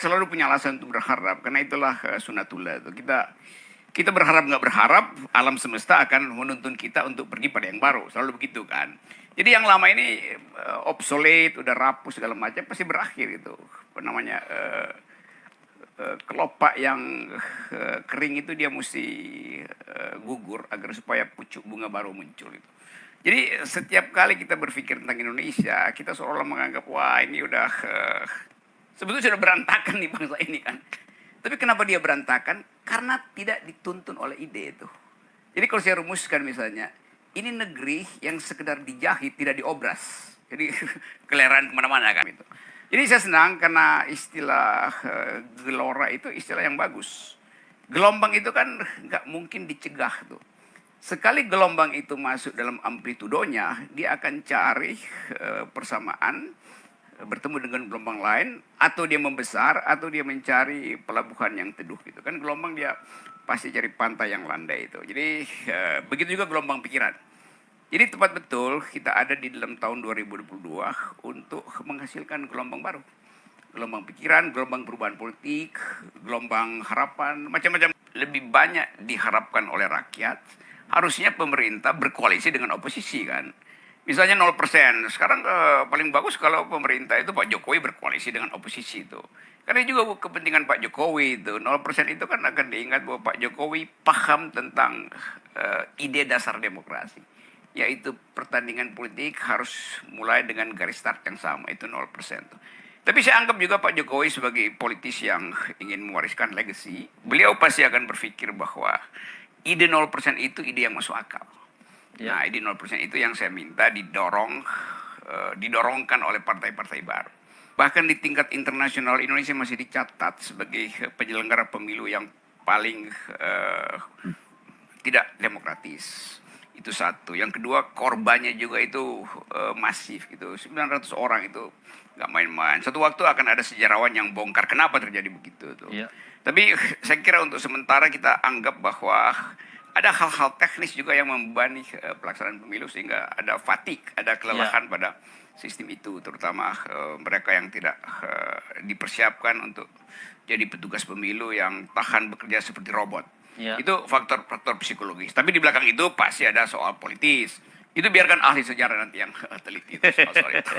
selalu punya alasan untuk berharap, karena itulah sunatullah itu. Kita berharap nggak berharap, alam semesta akan menuntun kita untuk pergi pada yang baru, selalu begitu kan. Jadi yang lama ini obsolete, udah rapuh segala macam, pasti berakhir itu. Apa namanya, kelopak yang kering itu dia mesti gugur agar supaya pucuk bunga baru muncul itu. Jadi setiap kali kita berpikir tentang Indonesia, kita seolah-olah menganggap wah ini udah sebetulnya sudah berantakan nih bangsa ini kan. Tapi kenapa dia berantakan? Karena tidak dituntun oleh ide itu. Jadi kalau saya rumuskan misalnya, ini negeri yang sekedar dijahit, tidak diobras. Jadi keleran kemana-mana kan itu. Jadi saya senang karena istilah gelora itu istilah yang bagus. Gelombang itu kan nggak mungkin dicegah tuh. Sekali gelombang itu masuk dalam amplitudonya, dia akan cari persamaan, bertemu dengan gelombang lain, atau dia membesar, atau dia mencari pelabuhan yang teduh gitu kan. Gelombang dia pasti cari pantai yang landai itu. Jadi begitu juga gelombang pikiran. Jadi tepat betul kita ada di dalam tahun 2022 untuk menghasilkan gelombang baru. Gelombang pikiran, gelombang perubahan politik, gelombang harapan, macam-macam. Lebih banyak diharapkan oleh rakyat. Harusnya pemerintah berkoalisi dengan oposisi kan. Misalnya 0%, sekarang paling bagus kalau pemerintah itu Pak Jokowi berkoalisi dengan oposisi itu. Karena juga kepentingan Pak Jokowi itu, 0% itu kan akan diingat bahwa Pak Jokowi paham tentang ide dasar demokrasi. Yaitu pertandingan politik harus mulai dengan garis start yang sama, itu 0%. Tapi saya anggap juga Pak Jokowi sebagai politisi yang ingin mewariskan legacy. Beliau pasti akan berpikir bahwa ide 0% itu ide yang masuk akal. Ya. Nah, ide 0% itu yang saya minta didorongkan oleh partai-partai baru. Bahkan di tingkat internasional Indonesia masih dicatat sebagai penyelenggara pemilu yang paling tidak demokratis. Itu satu. Yang kedua, korbannya juga itu masif gitu. 900 orang itu nggak main-main. Suatu waktu akan ada sejarawan yang bongkar kenapa terjadi begitu tuh. Ya. Tapi saya kira untuk sementara kita anggap bahwa ada hal-hal teknis juga yang membebani pelaksanaan pemilu sehingga ada fatigue, ada kelelahan pada sistem itu, terutama mereka yang tidak dipersiapkan untuk jadi petugas pemilu yang tahan bekerja seperti robot. Ya. Itu faktor-faktor psikologis. Tapi di belakang itu pasti ada soal politis. Itu biarkan ahli sejarah nanti yang teliti itu soal itu.